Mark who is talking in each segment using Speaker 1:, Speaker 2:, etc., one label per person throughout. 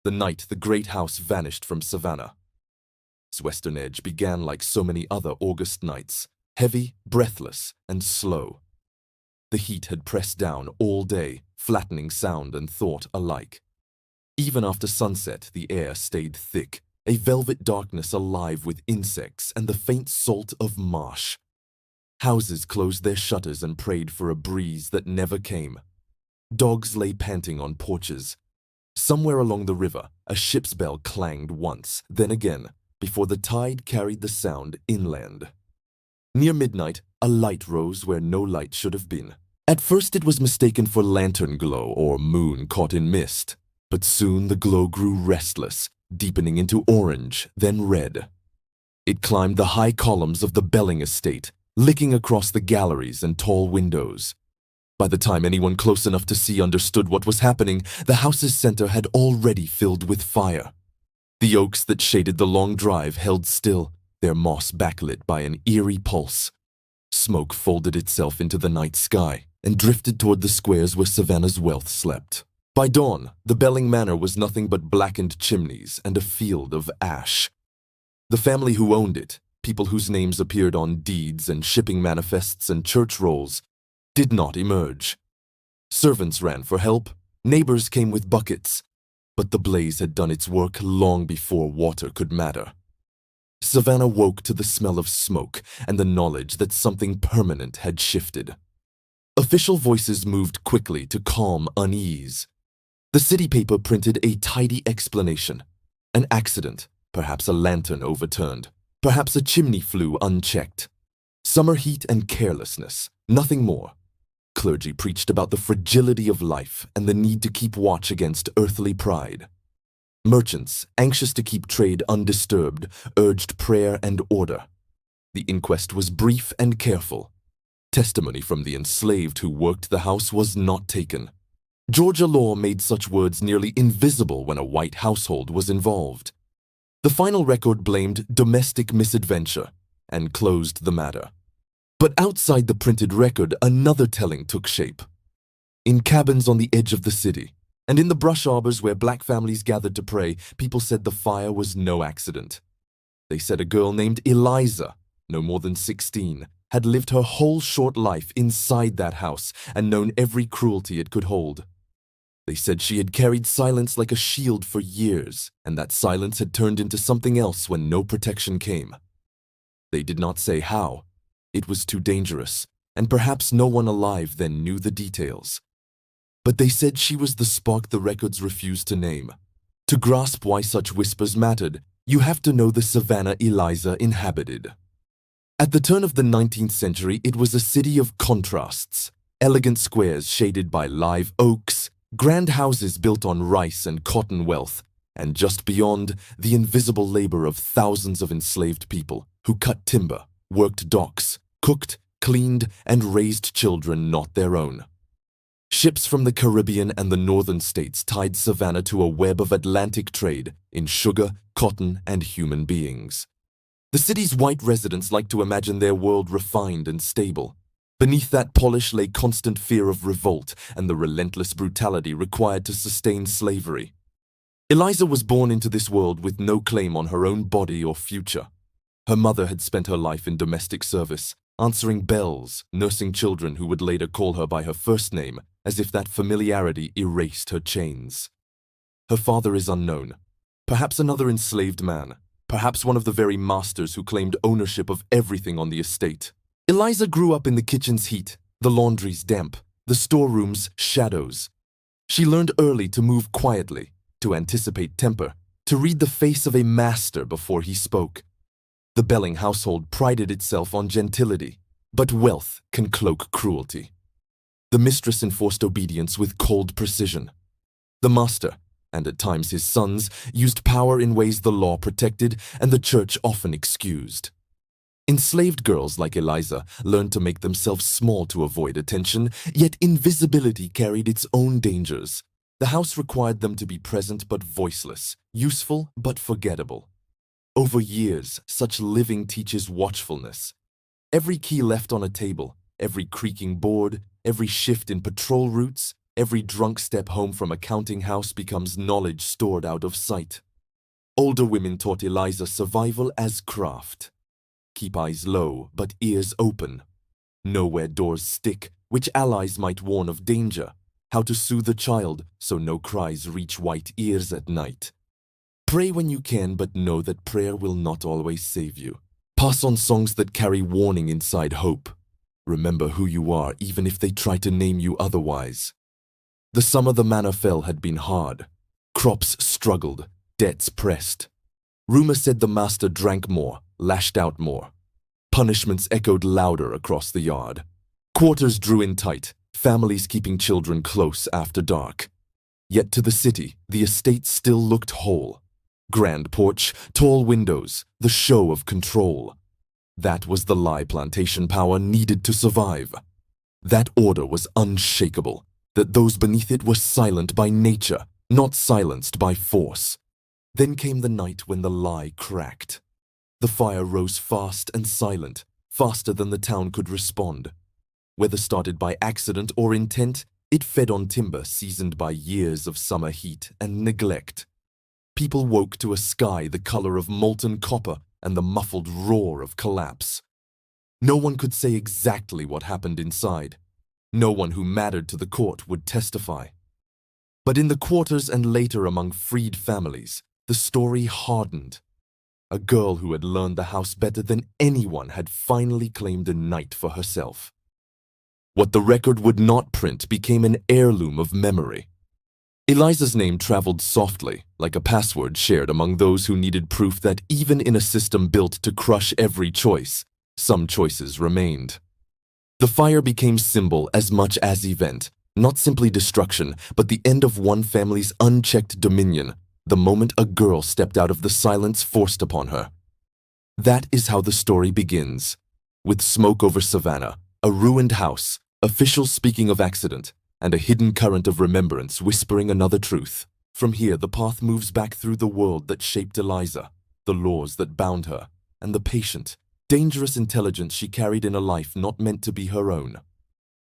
Speaker 1: the night the great house vanished from Savannah. Its western edge began like so many other August nights, heavy, breathless, and slow. The heat had pressed down all day, flattening sound and thought alike. Even after sunset, the air stayed thick, a velvet darkness alive with insects and the faint salt of marsh. Houses closed their shutters and prayed for a breeze that never came. Dogs lay panting on porches. Somewhere along the river, a ship's bell clanged once, then again, before the tide carried the sound inland. Near midnight, a light rose where no light should have been. At first it was mistaken for lantern glow or moon caught in mist, but soon the glow grew restless, deepening into orange, then red. It climbed the high columns of the Belling estate, licking across the galleries and tall windows. By the time anyone close enough to see understood what was happening, the house's center had already filled with fire. The oaks that shaded the long drive held still, their moss backlit by an eerie pulse. Smoke folded itself into the night sky and drifted toward the squares where Savannah's wealth slept. By dawn, the Belling Manor was nothing but blackened chimneys and a field of ash. The family who owned it, people whose names appeared on deeds and shipping manifests and church rolls, did not emerge. Servants ran for help, neighbors came with buckets, but the blaze had done its work long before water could matter. Savannah woke to the smell of smoke and the knowledge that something permanent had shifted. Official voices moved quickly to calm unease. The city paper printed a tidy explanation. An accident, perhaps a lantern overturned, perhaps a chimney flue unchecked. Summer heat and carelessness, nothing more. Clergy preached about the fragility of life and the need to keep watch against earthly pride. Merchants, anxious to keep trade undisturbed, urged prayer and order. The inquest was brief and careful. Testimony from the enslaved who worked the house was not taken. Georgia law made such words nearly invisible when a white household was involved. The final record blamed domestic misadventure and closed the matter. But outside the printed record, another telling took shape. In cabins on the edge of the city, and in the brush arbors where black families gathered to pray, people said the fire was no accident. They said a girl named Eliza, no more than 16, had lived her whole short life inside that house and known every cruelty it could hold. They said she had carried silence like a shield for years, and that silence had turned into something else when no protection came. They did not say how. It was too dangerous, and perhaps no one alive then knew the details. But they said she was the spark the records refused to name. To grasp why such whispers mattered, you have to know the Savannah Eliza inhabited. At the turn of the 19th century, it was a city of contrasts. Elegant squares shaded by live oaks, grand houses built on rice and cotton wealth, and just beyond, the invisible labor of thousands of enslaved people who cut timber, worked docks, cooked, cleaned, and raised children not their own. Ships from the Caribbean and the northern states tied Savannah to a web of Atlantic trade in sugar, cotton, and human beings. The city's white residents liked to imagine their world refined and stable. Beneath that polish lay constant fear of revolt and the relentless brutality required to sustain slavery. Eliza was born into this world with no claim on her own body or future. Her mother had spent her life in domestic service, answering bells, nursing children who would later call her by her first name, as if that familiarity erased her chains. Her father is unknown. Perhaps another enslaved man, perhaps one of the very masters who claimed ownership of everything on the estate. Eliza grew up in the kitchen's heat, the laundry's damp, the storeroom's shadows. She learned early to move quietly, to anticipate temper, to read the face of a master before he spoke. The Belling household prided itself on gentility, but wealth can cloak cruelty. The mistress enforced obedience with cold precision. The master, and at times his sons, used power in ways the law protected and the church often excused. Enslaved girls like Eliza learned to make themselves small to avoid attention, yet invisibility carried its own dangers. The house required them to be present but voiceless, useful but forgettable. Over years, such living teaches watchfulness. Every key left on a table, every creaking board, every shift in patrol routes, Every drunk step home from a counting house becomes knowledge stored out of sight. Older women taught Eliza survival as craft. Keep eyes low, but ears open. Know where doors stick, which allies might warn of danger. How to soothe a child so no cries reach white ears at night. Pray when you can, but know that prayer will not always save you. Pass on songs that carry warning inside hope. Remember who you are, even if they try to name you otherwise. The summer the manor fell had been hard. Crops struggled, debts pressed. Rumor said the master drank more, lashed out more. Punishments echoed louder across the yard. Quarters drew in tight, families keeping children close after dark. Yet to the city, the estate still looked whole. Grand porch, tall windows, the show of control. That was the lie plantation power needed to survive. That order was unshakable, that those beneath it were silent by nature, not silenced by force. Then came the night when the lie cracked. The fire rose fast and silent, faster than the town could respond. Whether started by accident or intent, it fed on timber seasoned by years of summer heat and neglect. People woke to a sky the color of molten copper and the muffled roar of collapse. No one could say exactly what happened inside. No one who mattered to the court would testify. But in the quarters and later among freed families, the story hardened. A girl who had learned the house better than anyone had finally claimed a night for herself. What the record would not print became an heirloom of memory. Eliza's name traveled softly, like a password shared among those who needed proof that even in a system built to crush every choice, some choices remained. The fire became symbol as much as event, not simply destruction, but the end of one family's unchecked dominion, the moment a girl stepped out of the silence forced upon her. That is how the story begins, with smoke over Savannah, a ruined house, officials speaking of accident, and a hidden current of remembrance whispering another truth. From here, the path moves back through the world that shaped Eliza, the laws that bound her, and the patient, dangerous intelligence she carried in a life not meant to be her own.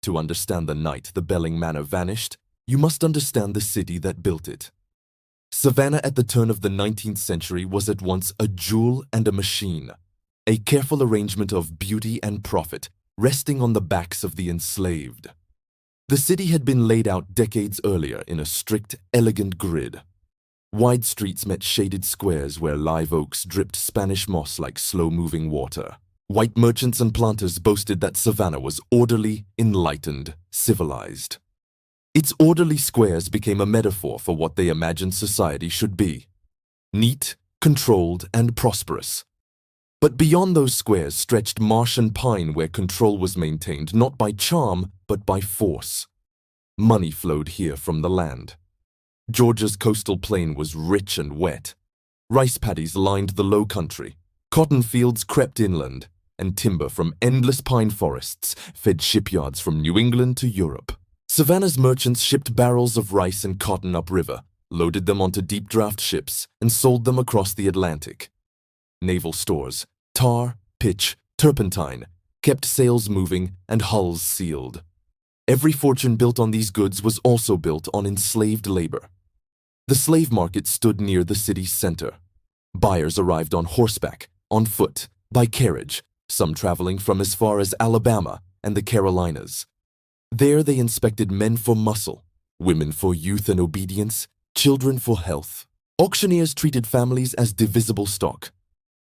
Speaker 1: To understand the night the Belling Manor vanished, you must understand the city that built it. Savannah at the turn of the 19th century was at once a jewel and a machine, a careful arrangement of beauty and profit, resting on the backs of the enslaved. The city had been laid out decades earlier in a strict, elegant grid. Wide streets met shaded squares where live oaks dripped Spanish moss like slow-moving water. White merchants and planters boasted that Savannah was orderly, enlightened, civilized. Its orderly squares became a metaphor for what they imagined society should be: neat, controlled, and prosperous. But beyond those squares stretched marsh and pine where control was maintained not by charm, but by force. Money flowed here from the land. Georgia's coastal plain was rich and wet. Rice paddies lined the low country. Cotton fields crept inland, and timber from endless pine forests fed shipyards from New England to Europe. Savannah's merchants shipped barrels of rice and cotton upriver, loaded them onto deep draft ships, and sold them across the Atlantic. Naval stores, tar, pitch, turpentine, kept sails moving and hulls sealed. Every fortune built on these goods was also built on enslaved labor. The slave market stood near the city's center. Buyers arrived on horseback, on foot, by carriage, some traveling from as far as Alabama and the Carolinas. There they inspected men for muscle, women for youth and obedience, children for health. Auctioneers treated families as divisible stock.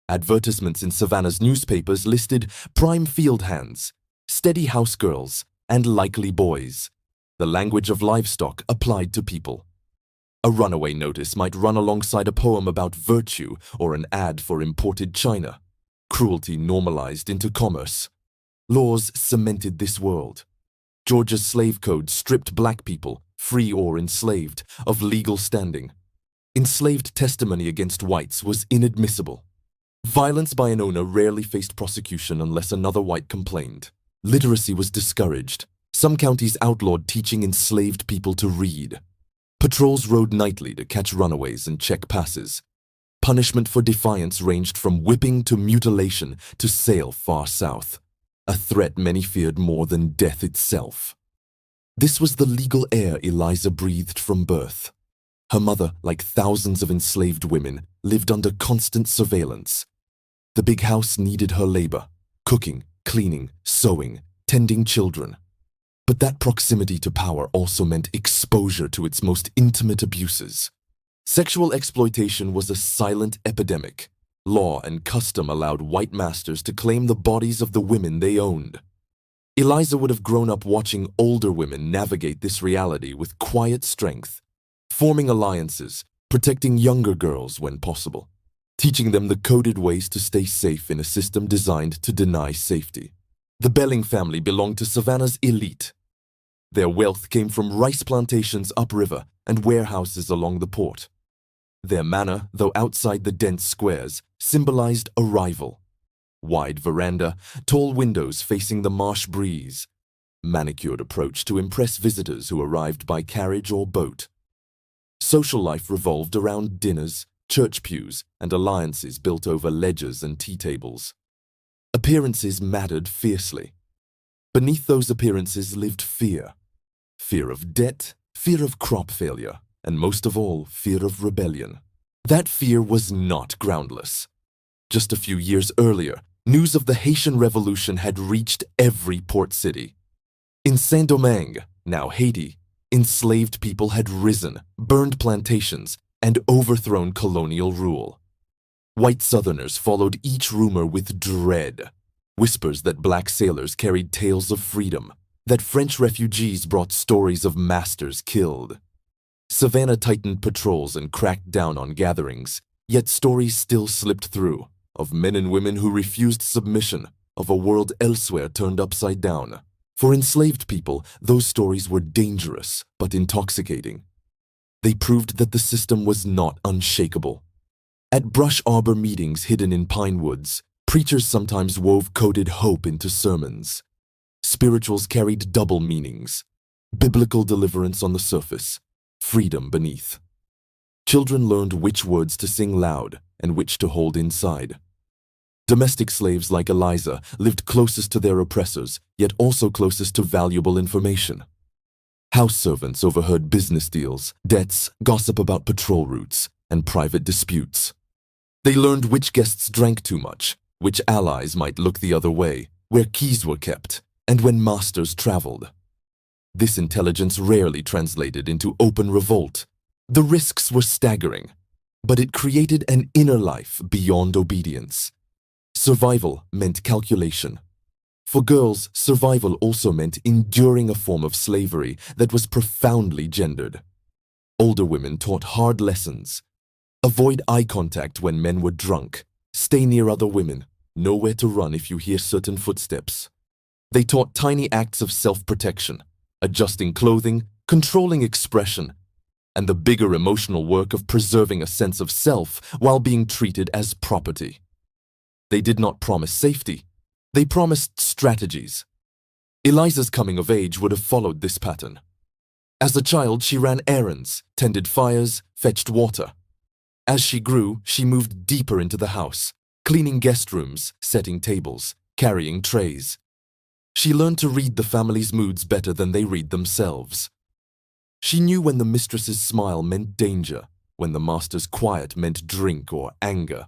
Speaker 1: Advertisements in Savannah's newspapers listed prime field hands, steady house girls, and likely boys. The language of livestock applied to people. A runaway notice might run alongside a poem about virtue or an ad for imported china. Cruelty normalized into commerce. Laws cemented this world. Georgia's slave code stripped black people, free or enslaved, of legal standing. Enslaved testimony against whites was inadmissible. Violence by an owner rarely faced prosecution unless another white complained. Literacy was discouraged. Some counties outlawed teaching enslaved people to read. Patrols rode nightly to catch runaways and check passes. Punishment for defiance ranged from whipping to mutilation to sail far south. A threat many feared more than death itself. This was the legal air Eliza breathed from birth. Her mother, like thousands of enslaved women, lived under constant surveillance. The big house needed her labor, cooking, cleaning, sewing, tending children. But that proximity to power also meant exposure to its most intimate abuses. Sexual exploitation was a silent epidemic. Law and custom allowed white masters to claim the bodies of the women they owned. Eliza would have grown up watching older women navigate this reality with quiet strength, forming alliances, protecting younger girls when possible, teaching them the coded ways to stay safe in a system designed to deny safety. The Belling family belonged to Savannah's elite. Their wealth came from rice plantations upriver and warehouses along the port. Their manor, though outside the dense squares, symbolized arrival. Wide veranda, tall windows facing the marsh breeze, manicured approach to impress visitors who arrived by carriage or boat. Social life revolved around dinners, church pews, and alliances built over ledgers and tea tables. Appearances mattered fiercely. Beneath those appearances lived fear. Fear of debt, fear of crop failure, and most of all, fear of rebellion. That fear was not groundless. Just a few years earlier, news of the Haitian Revolution had reached every port city. In Saint-Domingue, now Haiti, enslaved people had risen, burned plantations, and overthrown colonial rule. White Southerners followed each rumor with dread. Whispers that black sailors carried tales of freedom, that French refugees brought stories of masters killed. Savannah tightened patrols and cracked down on gatherings, yet stories still slipped through, of men and women who refused submission, of a world elsewhere turned upside down. For enslaved people, those stories were dangerous but intoxicating. They proved that the system was not unshakable. At brush arbor meetings hidden in pine woods, preachers sometimes wove coded hope into sermons. Spirituals carried double meanings: biblical deliverance on the surface, freedom beneath. Children learned which words to sing loud and which to hold inside. Domestic slaves like Eliza lived closest to their oppressors, yet also closest to valuable information. House servants overheard business deals, debts, gossip about patrol routes, and private disputes. They learned which guests drank too much, which allies might look the other way, where keys were kept, and when masters traveled. This intelligence rarely translated into open revolt. The risks were staggering, but it created an inner life beyond obedience. Survival meant calculation. For girls, survival also meant enduring a form of slavery that was profoundly gendered. Older women taught hard lessons. Avoid eye contact when men were drunk. Stay near other women. Know where to run if you hear certain footsteps. They taught tiny acts of self-protection, adjusting clothing, controlling expression, and the bigger emotional work of preserving a sense of self while being treated as property. They did not promise safety. They promised strategies. Eliza's coming of age would have followed this pattern. As a child, she ran errands, tended fires, fetched water. As she grew, she moved deeper into the house, cleaning guest rooms, setting tables, carrying trays. She learned to read the family's moods better than they read themselves. She knew when the mistress's smile meant danger, when the master's quiet meant drink or anger.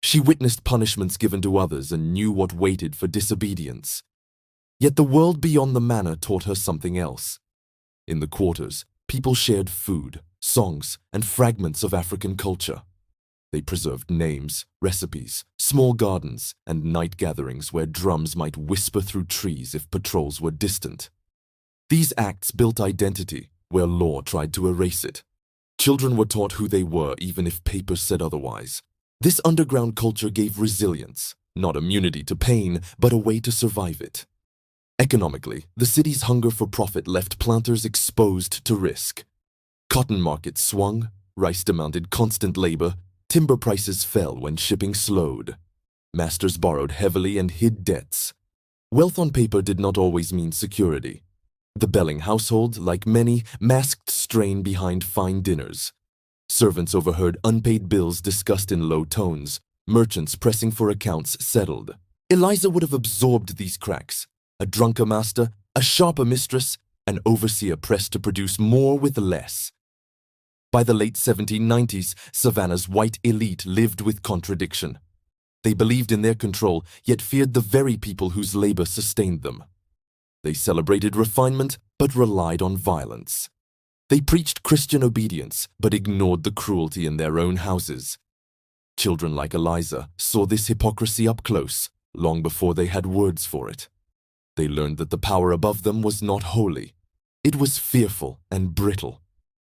Speaker 1: She witnessed punishments given to others and knew what waited for disobedience. Yet the world beyond the manor taught her something else. In the quarters, people shared food, songs, and fragments of African culture. They preserved names, recipes, small gardens, and night gatherings where drums might whisper through trees if patrols were distant. These acts built identity where law tried to erase it. Children were taught who they were even if papers said otherwise. This underground culture gave resilience, not immunity to pain, but a way to survive it. Economically, the city's hunger for profit left planters exposed to risk. Cotton markets swung, rice demanded constant labor, timber prices fell when shipping slowed. Masters borrowed heavily and hid debts. Wealth on paper did not always mean security. The Belling household, like many, masked strain behind fine dinners. Servants overheard unpaid bills discussed in low tones, merchants pressing for accounts settled. Eliza would have absorbed these cracks. A drunker master, a sharper mistress, an overseer pressed to produce more with less. By the late 1790s, Savannah's white elite lived with contradiction. They believed in their control, yet feared the very people whose labor sustained them. They celebrated refinement, but relied on violence. They preached Christian obedience, but ignored the cruelty in their own houses. Children like Eliza saw this hypocrisy up close, long before they had words for it. They learned that the power above them was not holy. It was fearful and brittle.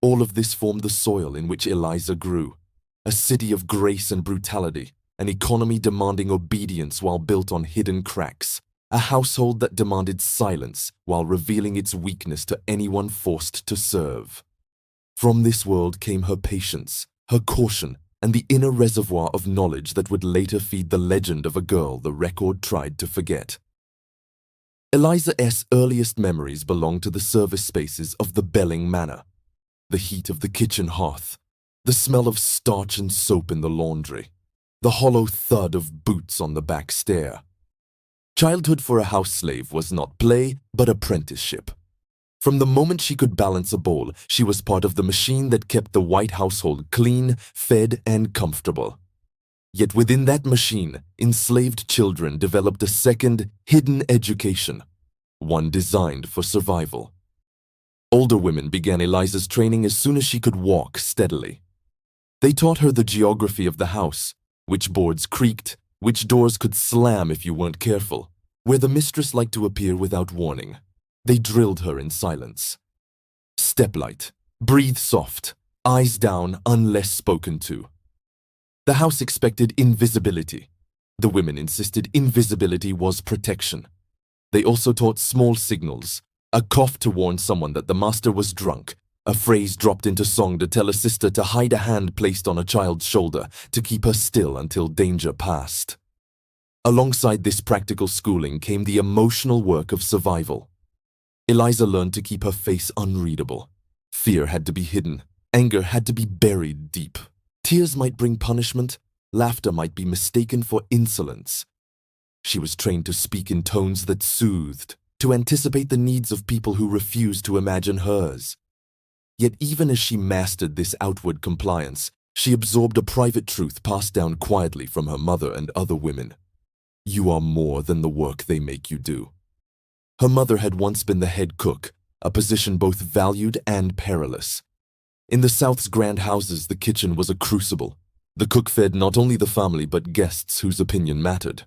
Speaker 1: All of this formed the soil in which Eliza grew, a city of grace and brutality, an economy demanding obedience while built on hidden cracks, a household that demanded silence while revealing its weakness to anyone forced to serve. From this world came her patience, her caution, and the inner reservoir of knowledge that would later feed the legend of a girl the record tried to forget. Eliza's earliest memories belong to the service spaces of the Belling Manor, the heat of the kitchen hearth, the smell of starch and soap in the laundry, the hollow thud of boots on the back stair. Childhood for a house slave was not play, but apprenticeship. From the moment she could balance a bowl, she was part of the machine that kept the white household clean, fed, and comfortable. Yet within that machine, enslaved children developed a second, hidden education, one designed for survival. Older women began Eliza's training as soon as she could walk steadily. They taught her the geography of the house, which boards creaked, which doors could slam if you weren't careful, where the mistress liked to appear without warning. They drilled her in silence. Step light, breathe soft, eyes down unless spoken to. The house expected invisibility. The women insisted invisibility was protection. They also taught small signals, a cough to warn someone that the master was drunk, a phrase dropped into song to tell a sister to hide a hand placed on a child's shoulder to keep her still until danger passed. Alongside this practical schooling came the emotional work of survival. Eliza learned to keep her face unreadable. Fear had to be hidden. Anger had to be buried deep. Tears might bring punishment. Laughter might be mistaken for insolence. She was trained to speak in tones that soothed, to anticipate the needs of people who refused to imagine hers. Yet even as she mastered this outward compliance, she absorbed a private truth passed down quietly from her mother and other women. You are more than the work they make you do. Her mother had once been the head cook, a position both valued and perilous. In the South's grand houses, the kitchen was a crucible. The cook fed not only the family but guests whose opinion mattered.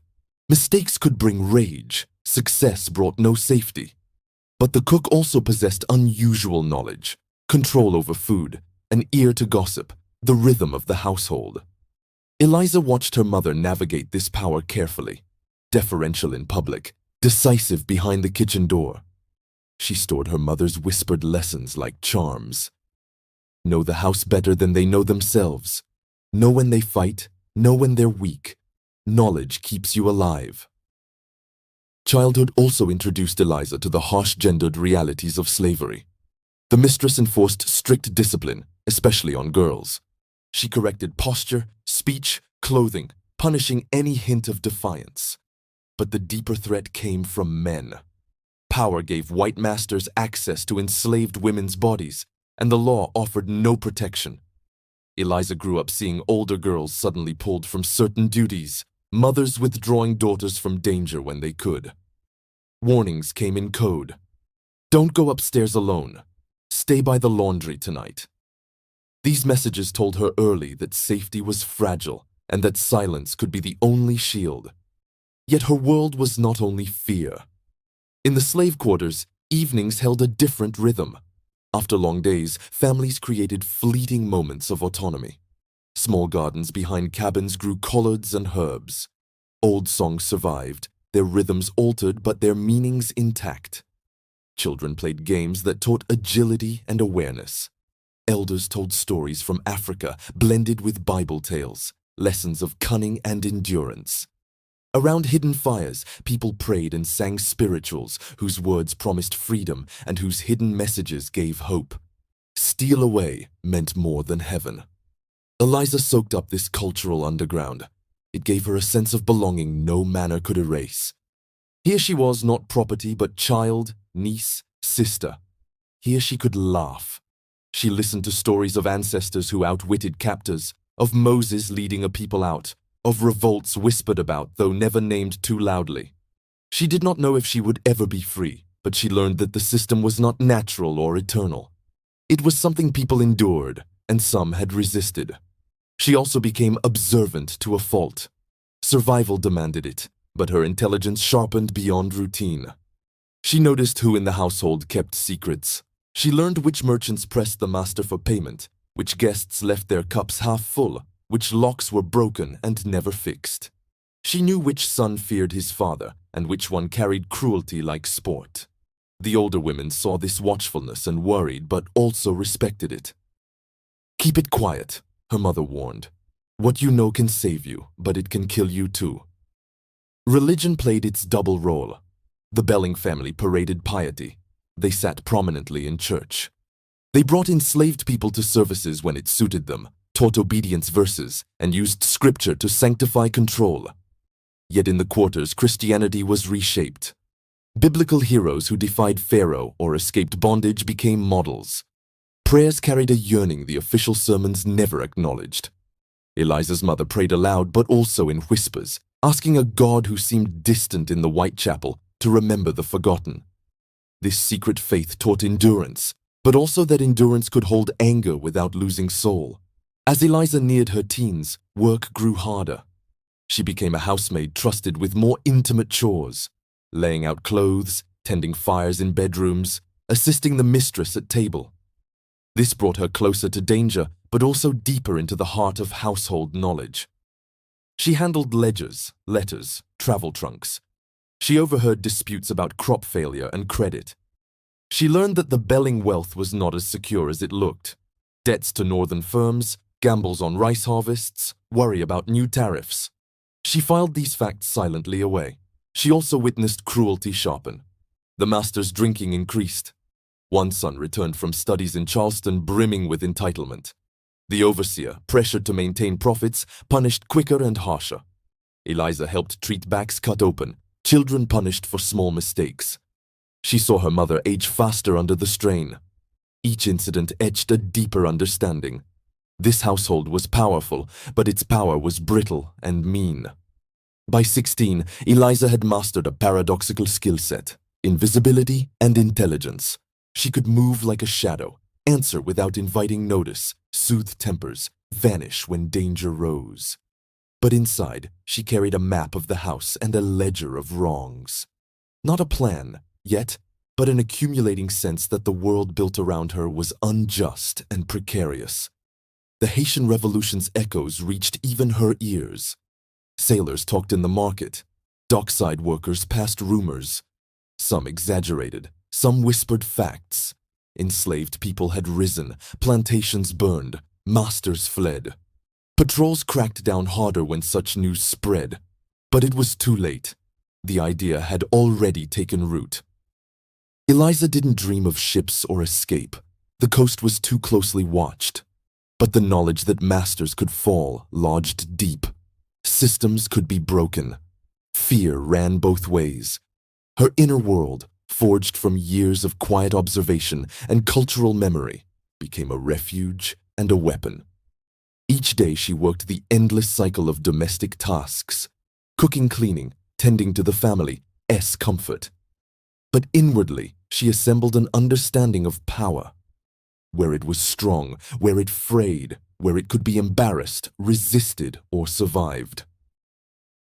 Speaker 1: Mistakes could bring rage. Success brought no safety. But the cook also possessed unusual knowledge, control over food, an ear to gossip, the rhythm of the household. Eliza watched her mother navigate this power carefully, deferential in public, decisive behind the kitchen door. She stored her mother's whispered lessons like charms. Know the house better than they know themselves. Know when they fight, know when they're weak. Knowledge keeps you alive. Childhood also introduced Eliza to the harsh gendered realities of slavery. The mistress enforced strict discipline, especially on girls. She corrected posture, speech, clothing, punishing any hint of defiance. But the deeper threat came from men. Power gave white masters access to enslaved women's bodies, and the law offered no protection. Eliza grew up seeing older girls suddenly pulled from certain duties, mothers withdrawing daughters from danger when they could. Warnings came in code. Don't go upstairs alone. Stay by the laundry tonight. These messages told her early that safety was fragile and that silence could be the only shield. Yet her world was not only fear. In the slave quarters, evenings held a different rhythm. After long days, families created fleeting moments of autonomy. Small gardens behind cabins grew collards and herbs. Old songs survived, their rhythms altered but their meanings intact. Children played games that taught agility and awareness. Elders told stories from Africa blended with Bible tales, lessons of cunning and endurance. Around hidden fires, people prayed and sang spirituals whose words promised freedom and whose hidden messages gave hope. Steal away meant more than heaven. Eliza soaked up this cultural underground. It gave her a sense of belonging no manor could erase. Here she was, not property but child, niece, sister, here she could laugh. She listened to stories of ancestors who outwitted captors, of Moses leading a people out, of revolts whispered about, though never named too loudly. She did not know if she would ever be free, but she learned that the system was not natural or eternal. It was something people endured, and some had resisted. She also became observant to a fault. Survival demanded it, but her intelligence sharpened beyond routine. She noticed who in the household kept secrets. She learned which merchants pressed the master for payment, which guests left their cups half full, which locks were broken and never fixed. She knew which son feared his father and which one carried cruelty like sport. The older women saw this watchfulness and worried, but also respected it. "Keep it quiet," her mother warned. "What you know can save you, but it can kill you too." Religion played its double role. The Belling family paraded piety. They sat prominently in church. They brought enslaved people to services when it suited them, taught obedience verses, and used scripture to sanctify control. Yet in the quarters, Christianity was reshaped. Biblical heroes who defied Pharaoh or escaped bondage became models. Prayers carried a yearning the official sermons never acknowledged. Eliza's mother prayed aloud, but also in whispers, asking a God who seemed distant in the Whitechapel to remember the forgotten. This secret faith taught endurance, but also that endurance could hold anger without losing soul. As Eliza neared her teens, work grew harder. She became a housemaid trusted with more intimate chores, laying out clothes, tending fires in bedrooms, assisting the mistress at table. This brought her closer to danger, but also deeper into the heart of household knowledge. She handled ledgers, letters, travel trunks. She overheard disputes about crop failure and credit. She learned that the Belling wealth was not as secure as it looked. Debts to northern firms, gambles on rice harvests, worry about new tariffs. She filed these facts silently away. She also witnessed cruelty sharpen. The master's drinking increased. One son returned from studies in Charleston brimming with entitlement. The overseer, pressured to maintain profits, punished quicker and harsher. Eliza helped treat backs cut open, children punished for small mistakes. She saw her mother age faster under the strain. Each incident etched a deeper understanding. This household was powerful, but its power was brittle and mean. By 16, Eliza had mastered a paradoxical skill set: invisibility and intelligence. She could move like a shadow, answer without inviting notice, soothe tempers, vanish when danger rose. But inside, she carried a map of the house and a ledger of wrongs. Not a plan, yet, but an accumulating sense that the world built around her was unjust and precarious. The Haitian Revolution's echoes reached even her ears. Sailors talked in the market. Dockside workers passed rumors. Some exaggerated, some whispered facts. Enslaved people had risen, plantations burned, masters fled. Patrols cracked down harder when such news spread. But it was too late. The idea had already taken root. Eliza didn't dream of ships or escape. The coast was too closely watched. But the knowledge that masters could fall lodged deep. Systems could be broken. Fear ran both ways. Her inner world, forged from years of quiet observation and cultural memory, became a refuge and a weapon. Each day she worked the endless cycle of domestic tasks, cooking, cleaning, tending to the family's comfort. But inwardly, she assembled an understanding of power. Where it was strong, where it frayed, where it could be embarrassed, resisted, or survived.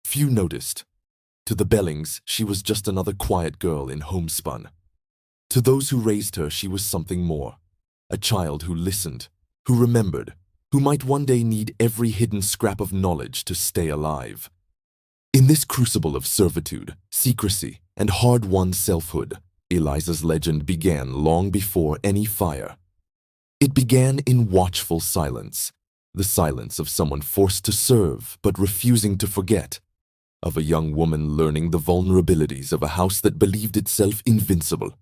Speaker 1: Few noticed. To the Bellings, she was just another quiet girl in homespun. To those who raised her, she was something more. A child who listened, who remembered, who might one day need every hidden scrap of knowledge to stay alive. In this crucible of servitude, secrecy, and hard-won selfhood, Eliza's legend began long before any fire. It began in watchful silence, the silence of someone forced to serve but refusing to forget, of a young woman learning the vulnerabilities of a house that believed itself invincible.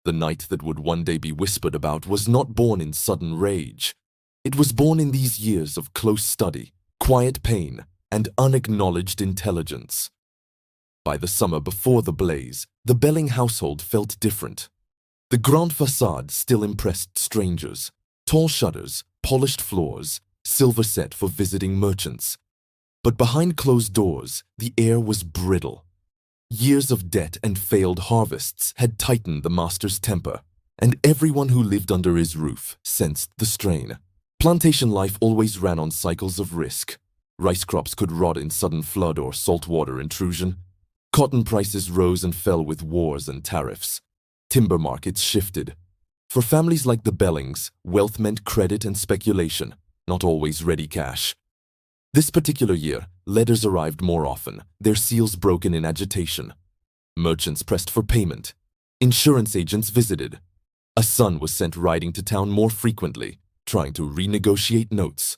Speaker 1: The night that would one day be whispered about was not born in sudden rage. It was born in these years of close study, quiet pain, and unacknowledged intelligence. By the summer before the blaze, the Belling household felt different. The grand facade still impressed strangers. Tall shutters, polished floors, silver set for visiting merchants. But behind closed doors, the air was brittle. Years of debt and failed harvests had tightened the master's temper, and everyone who lived under his roof sensed the strain. Plantation life always ran on cycles of risk. Rice crops could rot in sudden flood or saltwater intrusion. Cotton prices rose and fell with wars and tariffs. Timber markets shifted. For families like the Bellings, wealth meant credit and speculation, not always ready cash. This particular year, letters arrived more often, their seals broken in agitation. Merchants pressed for payment. Insurance agents visited. A son was sent riding to town more frequently, trying to renegotiate notes.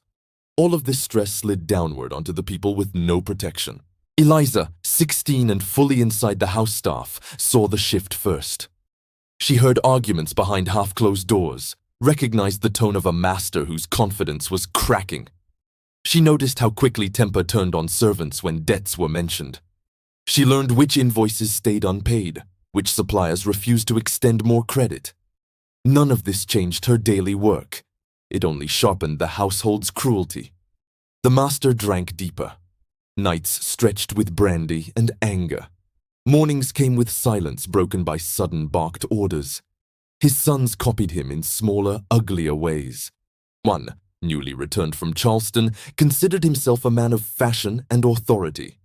Speaker 1: All of this stress slid downward onto the people with no protection. Eliza, 16 and fully inside the house staff, saw the shift first. She heard arguments behind half-closed doors, recognized the tone of a master whose confidence was cracking. She noticed how quickly temper turned on servants when debts were mentioned. She learned which invoices stayed unpaid, which suppliers refused to extend more credit. None of this changed her daily work. It only sharpened the household's cruelty. The master drank deeper. Nights stretched with brandy and anger. Mornings came with silence broken by sudden barked orders. His sons copied him in smaller, uglier ways. One, newly returned from Charleston, considered himself a man of fashion and authority.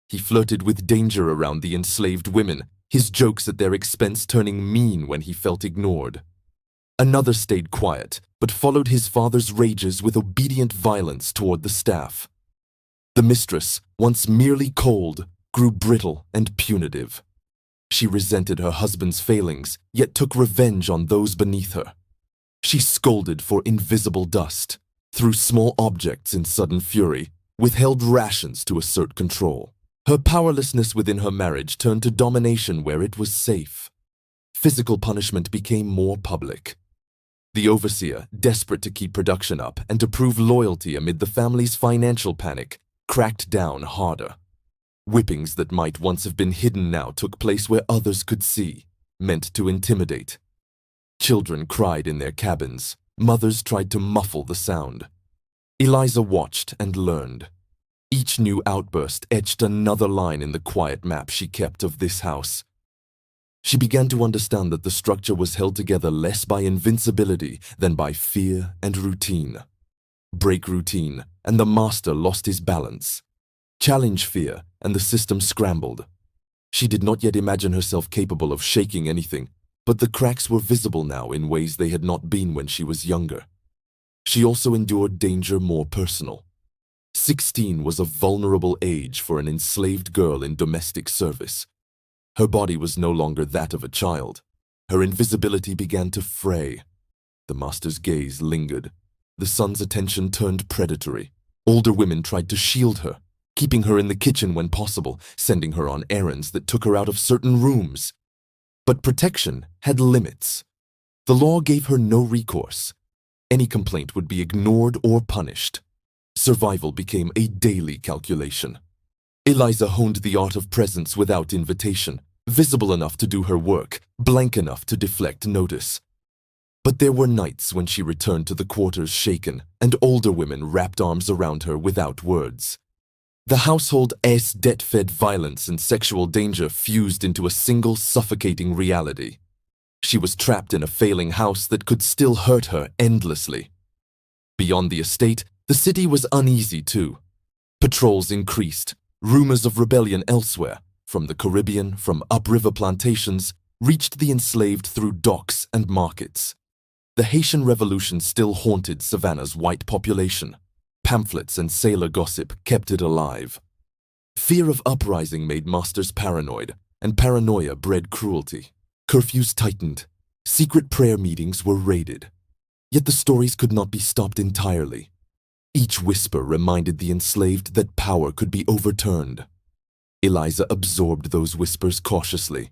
Speaker 1: He flirted with danger around the enslaved women, his jokes at their expense turning mean when he felt ignored. Another stayed quiet, but followed his father's rages with obedient violence toward the staff. The mistress, once merely cold, grew brittle and punitive. She resented her husband's failings, yet took revenge on those beneath her. She scolded for invisible dust, threw small objects in sudden fury, withheld rations to assert control. Her powerlessness within her marriage turned to domination where it was safe. Physical punishment became more public. The overseer, desperate to keep production up and to prove loyalty amid the family's financial panic, cracked down harder. Whippings that might once have been hidden now took place where others could see, meant to intimidate. Children cried in their cabins. Mothers tried to muffle the sound. Eliza watched and learned. Each new outburst etched another line in the quiet map she kept of this house. She began to understand that the structure was held together less by invincibility than by fear and routine. Break routine, and the master lost his balance. Challenge fear, and the system scrambled. She did not yet imagine herself capable of shaking anything, but the cracks were visible now in ways they had not been when she was younger. She also endured danger more personal. 16 was a vulnerable age for an enslaved girl in domestic service. Her body was no longer that of a child. Her invisibility began to fray. The master's gaze lingered. The son's attention turned predatory. Older women tried to shield her, keeping her in the kitchen when possible, sending her on errands that took her out of certain rooms. But protection had limits. The law gave her no recourse. Any complaint would be ignored or punished. Survival became a daily calculation. Eliza honed the art of presence without invitation, visible enough to do her work, blank enough to deflect notice. But there were nights when she returned to the quarters shaken, and older women wrapped arms around her without words. The household's debt-fed violence and sexual danger fused into a single suffocating reality. She was trapped in a failing house that could still hurt her endlessly. Beyond the estate, the city was uneasy too. Patrols increased. Rumors of rebellion elsewhere, from the Caribbean, from upriver plantations, reached the enslaved through docks and markets. The Haitian Revolution still haunted Savannah's white population. Pamphlets and sailor gossip kept it alive. Fear of uprising made masters paranoid, and paranoia bred cruelty. Curfews tightened. Secret prayer meetings were raided. Yet the stories could not be stopped entirely. Each whisper reminded the enslaved that power could be overturned. Eliza absorbed those whispers cautiously.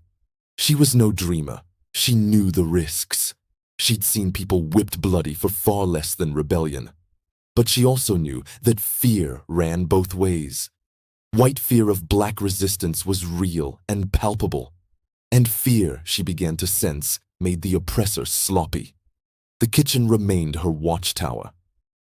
Speaker 1: She was no dreamer. She knew the risks. She'd seen people whipped bloody for far less than rebellion. But she also knew that fear ran both ways. White fear of black resistance was real and palpable. And fear, she began to sense, made the oppressor sloppy. The kitchen remained her watchtower.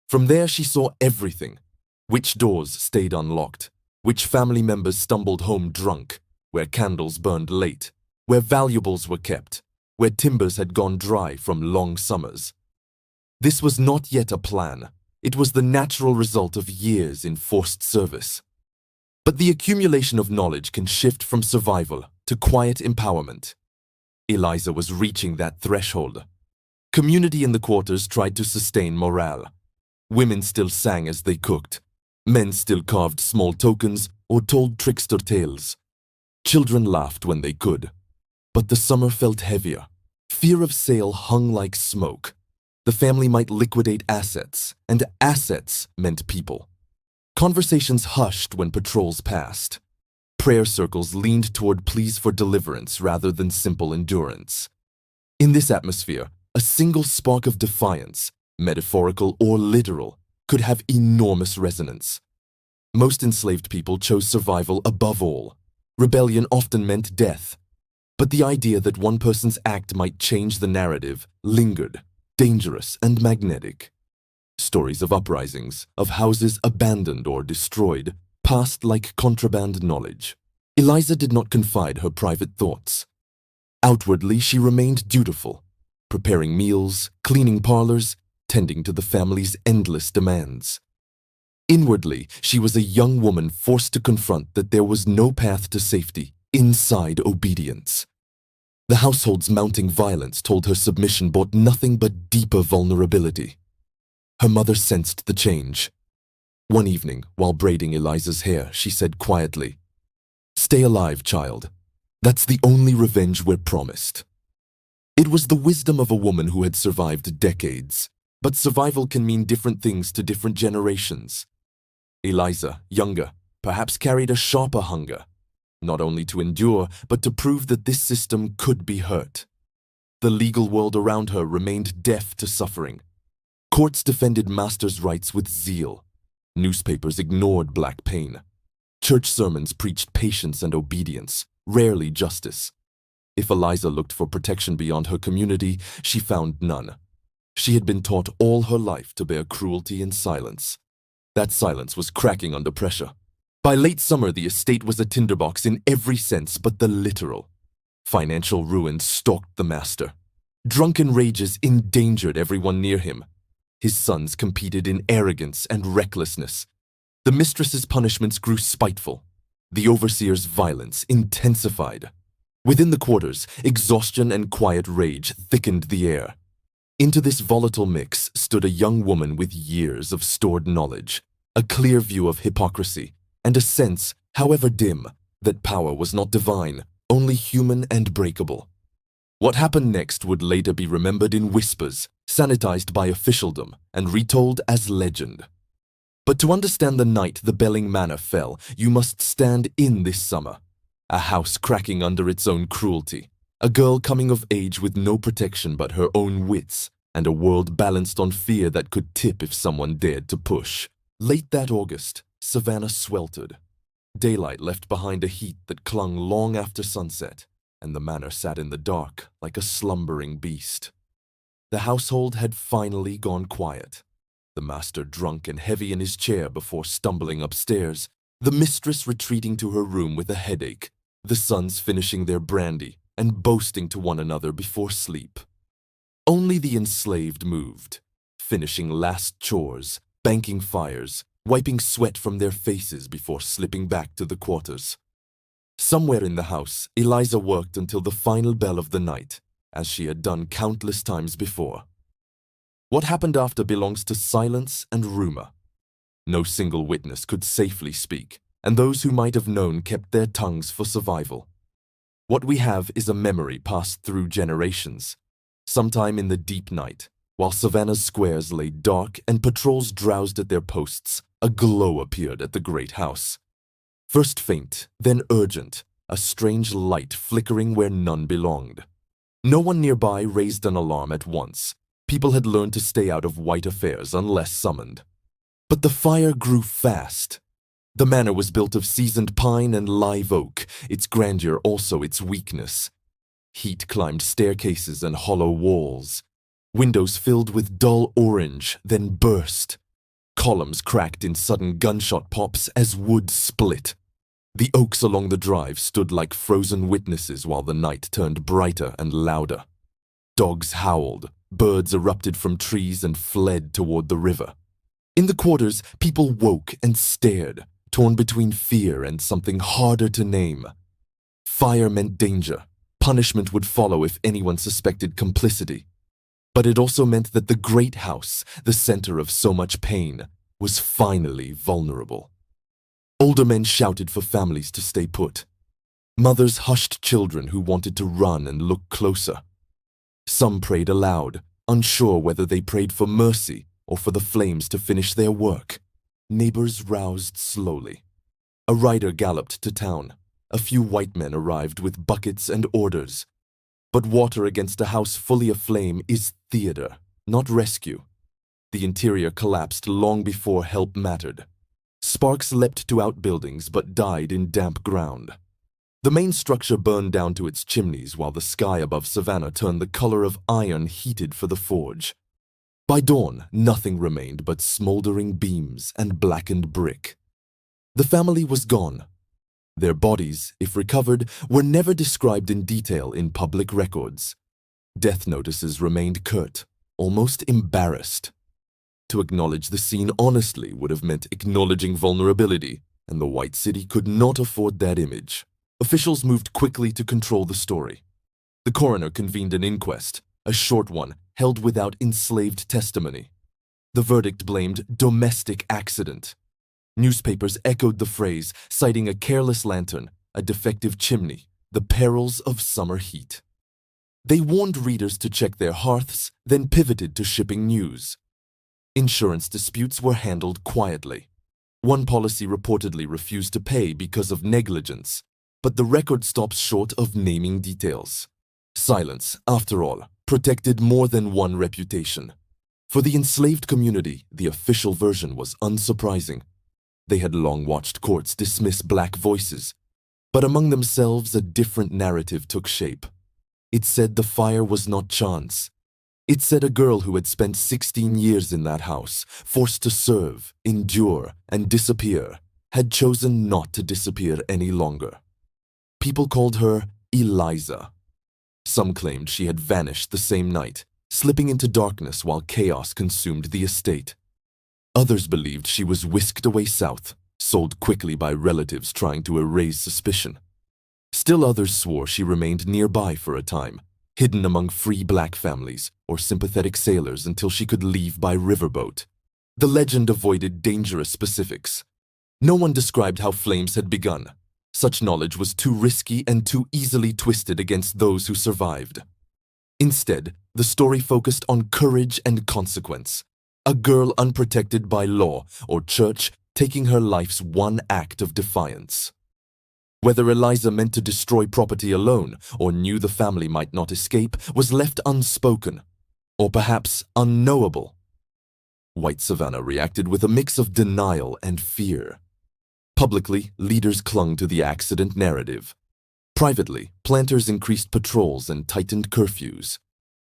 Speaker 1: From there she saw everything. Which doors stayed unlocked, which family members stumbled home drunk, where candles burned late, where valuables were kept, where timbers had gone dry from long summers. This was not yet a plan. It was the natural result of years in forced service. But the accumulation of knowledge can shift from survival to quiet empowerment. Eliza was reaching that threshold. Community in the quarters tried to sustain morale. Women still sang as they cooked. Men still carved small tokens or told trickster tales. Children laughed when they could. But the summer felt heavier. Fear of sale hung like smoke. The family might liquidate assets, and assets meant people. Conversations hushed when patrols passed. Prayer circles leaned toward pleas for deliverance rather than simple endurance. In this atmosphere, a single spark of defiance, metaphorical or literal, could have enormous resonance. Most enslaved people chose survival above all. Rebellion often meant death. But the idea that one person's act might change the narrative lingered, dangerous and magnetic. Stories of uprisings, of houses abandoned or destroyed, passed like contraband knowledge. Eliza did not confide her private thoughts. Outwardly, she remained dutiful, preparing meals, cleaning parlors, tending to the family's endless demands. Inwardly, she was a young woman forced to confront that there was no path to safety inside obedience. The household's mounting violence told her submission brought nothing but deeper vulnerability. Her mother sensed the change. One evening, while braiding Eliza's hair, she said quietly, "Stay alive, child. That's the only revenge we're promised." It was the wisdom of a woman who had survived decades, but survival can mean different things to different generations. Eliza, younger, perhaps carried a sharper hunger, not only to endure, but to prove that this system could be hurt. The legal world around her remained deaf to suffering. Courts defended masters' rights with zeal. Newspapers ignored black pain. Church sermons preached patience and obedience, rarely justice. If Eliza looked for protection beyond her community, she found none. She had been taught all her life to bear cruelty in silence. That silence was cracking under pressure. By late summer, the estate was a tinderbox in every sense but the literal. Financial ruin stalked the master. Drunken rages endangered everyone near him. His sons competed in arrogance and recklessness. The mistress's punishments grew spiteful. The overseer's violence intensified. Within the quarters, exhaustion and quiet rage thickened the air. Into this volatile mix stood a young woman with years of stored knowledge, a clear view of hypocrisy, and a sense, however dim, that power was not divine, only human and breakable. What happened next would later be remembered in whispers, sanitized by officialdom, and retold as legend. But to understand the night the Belling Manor fell, you must stand in this summer. A house cracking under its own cruelty. A girl coming of age with no protection but her own wits, and a world balanced on fear that could tip if someone dared to push. Late that August, Savannah sweltered. Daylight left behind a heat that clung long after sunset, and the manor sat in the dark like a slumbering beast. The household had finally gone quiet. The master drunk and heavy in his chair before stumbling upstairs, the mistress retreating to her room with a headache, the sons finishing their brandy and boasting to one another before sleep. Only the enslaved moved, finishing last chores, banking fires, wiping sweat from their faces before slipping back to the quarters. Somewhere in the house, Eliza worked until the final bell of the night, as she had done countless times before. What happened after belongs to silence and rumor. No single witness could safely speak, and those who might have known kept their tongues for survival. What we have is a memory passed through generations. Sometime in the deep night, while Savannah's squares lay dark and patrols drowsed at their posts, a glow appeared at the great house. First faint, then urgent, a strange light flickering where none belonged. No one nearby raised an alarm at once. People had learned to stay out of white affairs unless summoned. But the fire grew fast. The manor was built of seasoned pine and live oak, its grandeur also its weakness. Heat climbed staircases and hollow walls. Windows filled with dull orange, then burst. Columns cracked in sudden gunshot pops as wood split. The oaks along the drive stood like frozen witnesses while the night turned brighter and louder. Dogs howled, birds erupted from trees and fled toward the river. In the quarters, people woke and stared, torn between fear and something harder to name. Fire meant danger. Punishment would follow if anyone suspected complicity. But it also meant that the great house, the center of so much pain, was finally vulnerable. Older men shouted for families to stay put. Mothers hushed children who wanted to run and look closer. Some prayed aloud, unsure whether they prayed for mercy or for the flames to finish their work. Neighbors roused slowly. A rider galloped to town. A few white men arrived with buckets and orders. But water against a house fully aflame is theater, not rescue. The interior collapsed long before help mattered. Sparks leapt to outbuildings but died in damp ground. The main structure burned down to its chimneys while the sky above Savannah turned the color of iron heated for the forge. By dawn, nothing remained but smoldering beams and blackened brick. The family was gone. Their bodies, if recovered, were never described in detail in public records. Death notices remained curt, almost embarrassed. To acknowledge the scene honestly would have meant acknowledging vulnerability, and the White City could not afford that image. Officials moved quickly to control the story. The coroner convened an inquest, a short one, held without enslaved testimony. The verdict blamed domestic accident. Newspapers echoed the phrase, citing a careless lantern, a defective chimney, the perils of summer heat. They warned readers to check their hearths, then pivoted to shipping news. Insurance disputes were handled quietly. One policy reportedly refused to pay because of negligence, but the record stops short of naming details. Silence, after all, protected more than one reputation. For the enslaved community, the official version was unsurprising. They had long watched courts dismiss black voices, but among themselves a different narrative took shape. It said the fire was not chance. It said a girl who had spent 16 years in that house, forced to serve, endure, and disappear, had chosen not to disappear any longer. People called her Eliza. Some claimed she had vanished the same night, slipping into darkness while chaos consumed the estate. Others believed she was whisked away south, sold quickly by relatives trying to erase suspicion. Still others swore she remained nearby for a time, hidden among free black families or sympathetic sailors until she could leave by riverboat. The legend avoided dangerous specifics. No one described how flames had begun. Such knowledge was too risky and too easily twisted against those who survived. Instead, the story focused on courage and consequence. A girl unprotected by law or church taking her life's one act of defiance. Whether Eliza meant to destroy property alone or knew the family might not escape was left unspoken, or perhaps unknowable. White Savannah reacted with a mix of denial and fear. Publicly, leaders clung to the accident narrative. Privately, planters increased patrols and tightened curfews.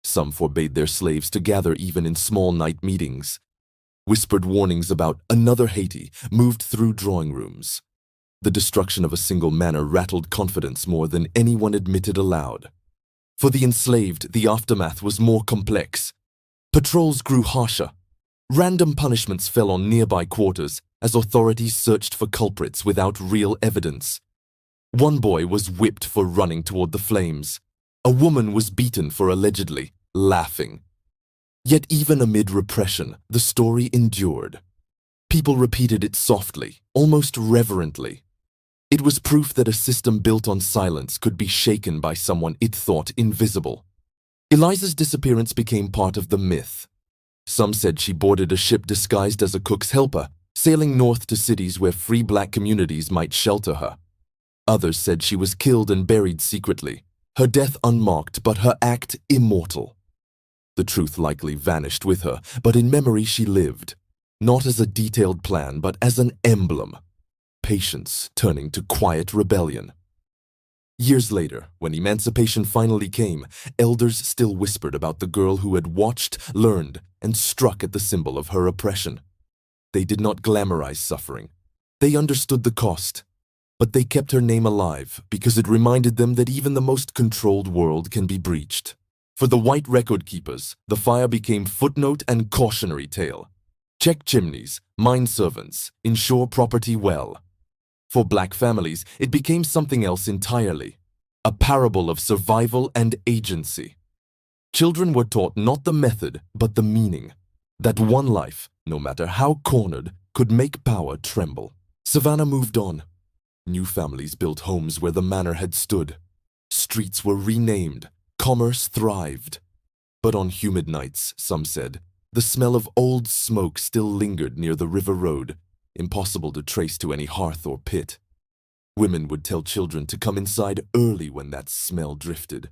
Speaker 1: Some forbade their slaves to gather even in small night meetings. Whispered warnings about another Haiti moved through drawing rooms. The destruction of a single manor rattled confidence more than anyone admitted aloud. For the enslaved, the aftermath was more complex. Patrols grew harsher. Random punishments fell on nearby quarters as authorities searched for culprits without real evidence. One boy was whipped for running toward the flames. A woman was beaten for allegedly laughing. Yet even amid repression, the story endured. People repeated it softly, almost reverently. It was proof that a system built on silence could be shaken by someone it thought invisible. Eliza's disappearance became part of the myth. Some said she boarded a ship disguised as a cook's helper, sailing north to cities where free black communities might shelter her. Others said she was killed and buried secretly, her death unmarked but her act immortal. The truth likely vanished with her, but in memory she lived, not as a detailed plan but as an emblem. Patience turning to quiet rebellion. Years later, when emancipation finally came, elders still whispered about the girl who had watched, learned, and struck at the symbol of her oppression. They did not glamorize suffering. They understood the cost. But they kept her name alive because it reminded them that even the most controlled world can be breached. For the white record keepers, the fire became footnote and cautionary tale. Check chimneys, mind servants, ensure property well. For black families, it became something else entirely, a parable of survival and agency. Children were taught not the method, but the meaning, that one life, no matter how cornered, could make power tremble. Savannah moved on. New families built homes where the manor had stood. Streets were renamed. Commerce thrived. But on humid nights, some said, the smell of old smoke still lingered near the river road, impossible to trace to any hearth or pit. Women would tell children to come inside early when that smell drifted.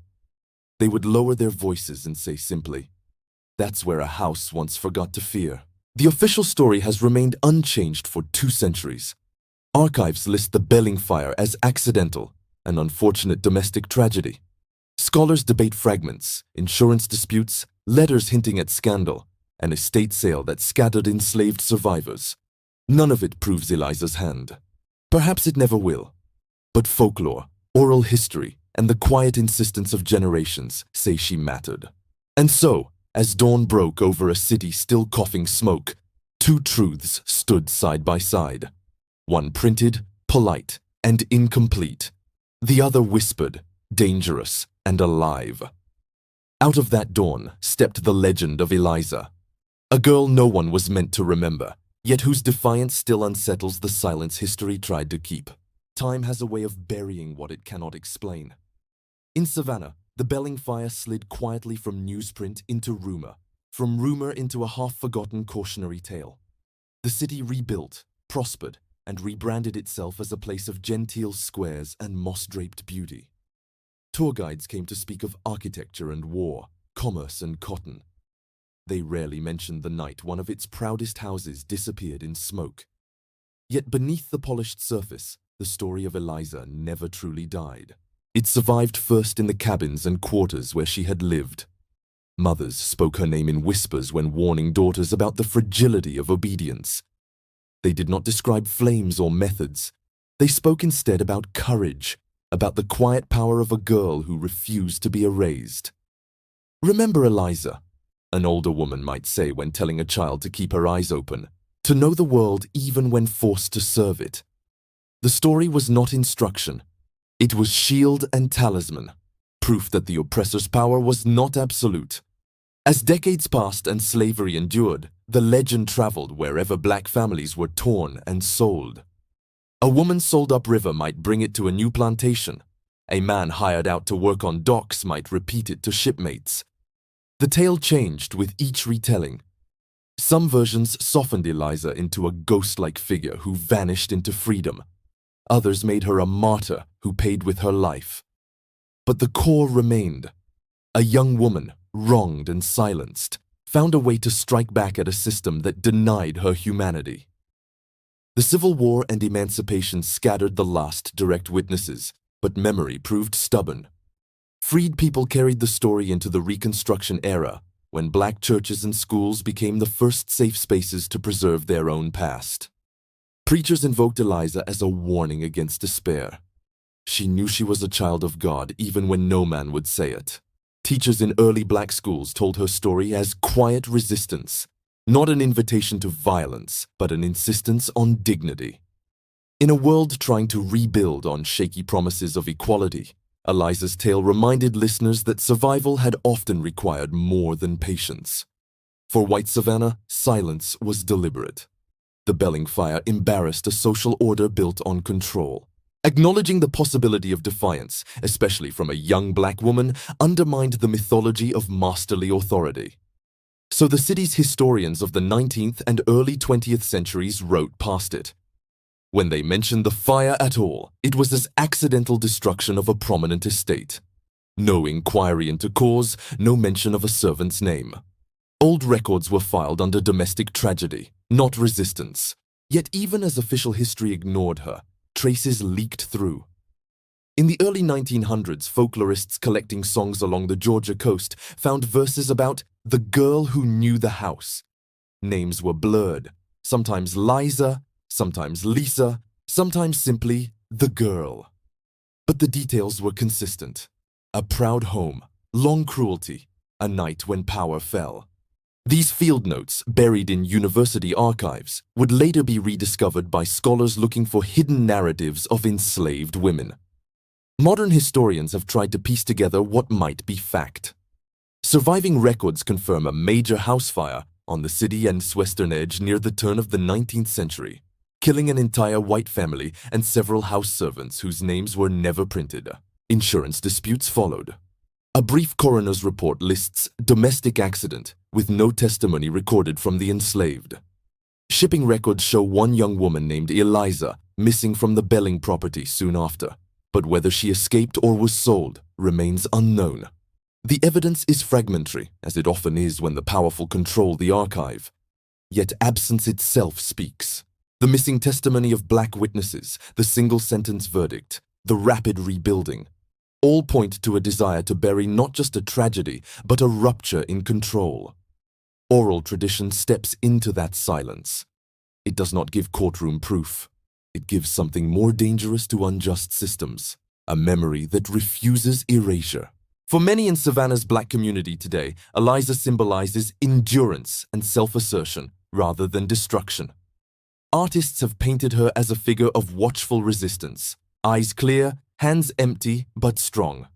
Speaker 1: They would lower their voices and say simply, "That's where a house once forgot to fear." The official story has remained unchanged for 2 centuries. Archives list the Belling fire as accidental, an unfortunate domestic tragedy. Scholars debate fragments, insurance disputes, letters hinting at scandal, an estate sale that scattered enslaved survivors. None of it proves Eliza's hand. Perhaps it never will. But folklore, oral history, and the quiet insistence of generations say she mattered. And so, as dawn broke over a city still coughing smoke, 2 truths stood side by side. One printed, polite, and incomplete. The other whispered, dangerous, and alive. Out of that dawn stepped the legend of Eliza, a girl no one was meant to remember, yet whose defiance still unsettles the silence history tried to keep. Time has a way of burying what it cannot explain. In Savannah, the Belling fire slid quietly from newsprint into rumor, from rumor into a half-forgotten cautionary tale. The city rebuilt, prospered, and rebranded itself as a place of genteel squares and moss-draped beauty. Tour guides came to speak of architecture and war, commerce and cotton. They rarely mentioned the night one of its proudest houses disappeared in smoke. Yet beneath the polished surface, the story of Eliza never truly died. It survived first in the cabins and quarters where she had lived. Mothers spoke her name in whispers when warning daughters about the fragility of obedience. They did not describe flames or methods. They spoke instead about courage, about the quiet power of a girl who refused to be erased. "Remember Eliza," an older woman might say when telling a child to keep her eyes open, to know the world even when forced to serve it. The story was not instruction. It was shield and talisman, proof that the oppressor's power was not absolute. As decades passed and slavery endured, the legend traveled wherever black families were torn and sold. A woman sold upriver might bring it to a new plantation. A man hired out to work on docks might repeat it to shipmates. The tale changed with each retelling. Some versions softened Eliza into a ghost-like figure who vanished into freedom. Others made her a martyr who paid with her life. But the core remained. A young woman, wronged and silenced, found a way to strike back at a system that denied her humanity. The Civil War and emancipation scattered the last direct witnesses, but memory proved stubborn. Freed people carried the story into the Reconstruction era, when black churches and schools became the first safe spaces to preserve their own past. Preachers invoked Eliza as a warning against despair. She knew she was a child of God even when no man would say it. Teachers in early black schools told her story as quiet resistance, not an invitation to violence, but an insistence on dignity. In a world trying to rebuild on shaky promises of equality, Eliza's tale reminded listeners that survival had often required more than patience. For white Savannah, silence was deliberate. The Belling fire embarrassed a social order built on control. Acknowledging the possibility of defiance, especially from a young black woman, undermined the mythology of masterly authority. So the city's historians of the 19th and early 20th centuries wrote past it. When they mentioned the fire at all, it was as accidental destruction of a prominent estate. No inquiry into cause, no mention of a servant's name. Old records were filed under domestic tragedy, not resistance. Yet even as official history ignored her, traces leaked through. In the early 1900s, folklorists collecting songs along the Georgia coast found verses about the girl who knew the house. Names were blurred, sometimes Liza, sometimes Lisa, sometimes simply the girl. But the details were consistent. A proud home, long cruelty, a night when power fell. These field notes, buried in university archives, would later be rediscovered by scholars looking for hidden narratives of enslaved women. Modern historians have tried to piece together what might be fact. Surviving records confirm a major house fire on the city and western edge near the turn of the 19th century, killing an entire white family and several house servants whose names were never printed. Insurance disputes followed. A brief coroner's report lists domestic accident with no testimony recorded from the enslaved. Shipping records show one young woman named Eliza missing from the Belling property soon after, but whether she escaped or was sold remains unknown. The evidence is fragmentary, as it often is when the powerful control the archive. Yet absence itself speaks. The missing testimony of black witnesses, the single-sentence verdict, the rapid rebuilding, all point to a desire to bury not just a tragedy, but a rupture in control. Oral tradition steps into that silence. It does not give courtroom proof. It gives something more dangerous to unjust systems, a memory that refuses erasure. For many in Savannah's black community today, Eliza symbolizes endurance and self-assertion rather than destruction. Artists have painted her as a figure of watchful resistance, eyes clear, hands empty but strong.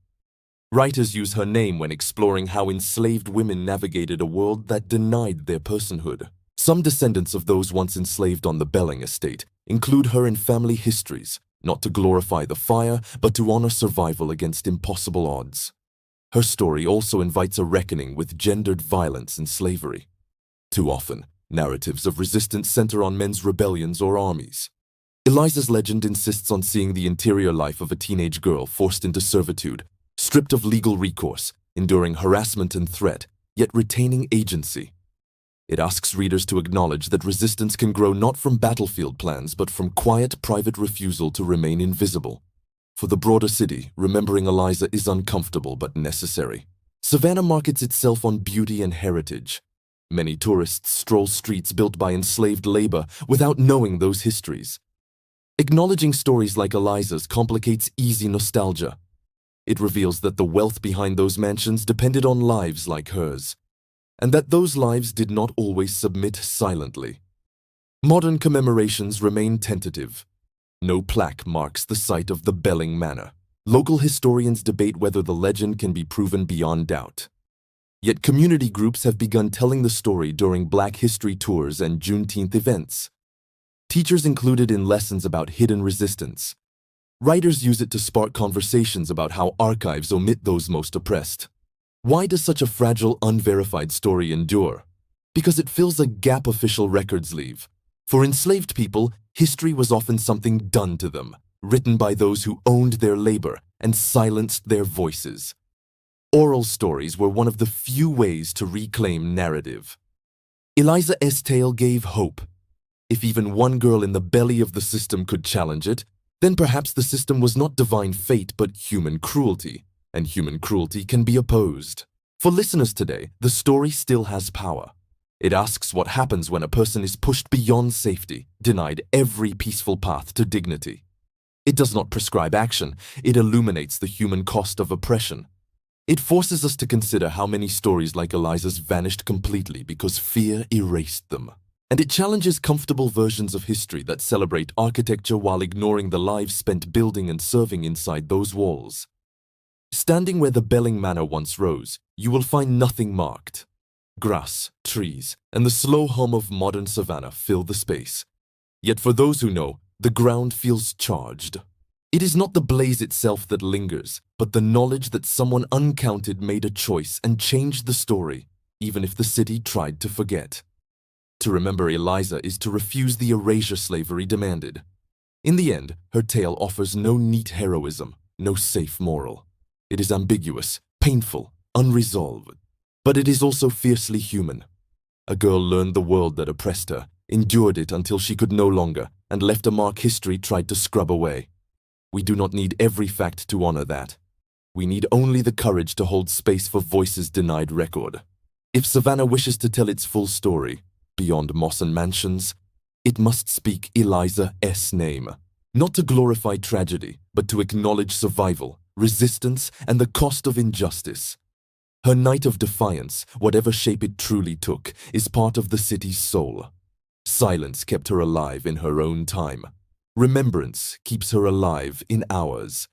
Speaker 1: Writers use her name when exploring how enslaved women navigated a world that denied their personhood. Some descendants of those once enslaved on the Belling estate include her in family histories, not to glorify the fire, but to honor survival against impossible odds. Her story also invites a reckoning with gendered violence and slavery. Too often, narratives of resistance center on men's rebellions or armies. Eliza's legend insists on seeing the interior life of a teenage girl forced into servitude, stripped of legal recourse, enduring harassment and threat, yet retaining agency. It asks readers to acknowledge that resistance can grow not from battlefield plans, but from quiet, private refusal to remain invisible. For the broader city, remembering Eliza is uncomfortable but necessary. Savannah markets itself on beauty and heritage. Many tourists stroll streets built by enslaved labor without knowing those histories. Acknowledging stories like Eliza's complicates easy nostalgia. It reveals that the wealth behind those mansions depended on lives like hers, and that those lives did not always submit silently. Modern commemorations remain tentative. No plaque marks the site of the Belling Manor. Local historians debate whether the legend can be proven beyond doubt. Yet community groups have begun telling the story during Black History tours and Juneteenth events. Teachers include it in lessons about hidden resistance. Writers use it to spark conversations about how archives omit those most oppressed. Why does such a fragile, unverified story endure? Because it fills a gap official records leave. For enslaved people, history was often something done to them, written by those who owned their labor and silenced their voices. Oral stories were one of the few ways to reclaim narrative. Eliza's tale gave hope. If even one girl in the belly of the system could challenge it, then perhaps the system was not divine fate but human cruelty, and human cruelty can be opposed. For listeners today, the story still has power. It asks what happens when a person is pushed beyond safety, denied every peaceful path to dignity. It does not prescribe action, it illuminates the human cost of oppression. It forces us to consider how many stories like Eliza's vanished completely because fear erased them. And it challenges comfortable versions of history that celebrate architecture while ignoring the lives spent building and serving inside those walls. Standing where the Belling Manor once rose, you will find nothing marked. Grass, trees, and the slow hum of modern Savannah fill the space. Yet for those who know, the ground feels charged. It is not the blaze itself that lingers, but the knowledge that someone uncounted made a choice and changed the story, even if the city tried to forget. To remember Eliza is to refuse the erasure slavery demanded. In the end, her tale offers no neat heroism, no safe moral. It is ambiguous, painful, unresolved. But it is also fiercely human. A girl learned the world that oppressed her, endured it until she could no longer, and left a mark history tried to scrub away. We do not need every fact to honor that. We need only the courage to hold space for voices denied record. If Savannah wishes to tell its full story, beyond moss and mansions, it must speak Eliza's name. Not to glorify tragedy, but to acknowledge survival, resistance, and the cost of injustice. Her night of defiance, whatever shape it truly took, is part of the city's soul. Silence kept her alive in her own time. Remembrance keeps her alive in ours.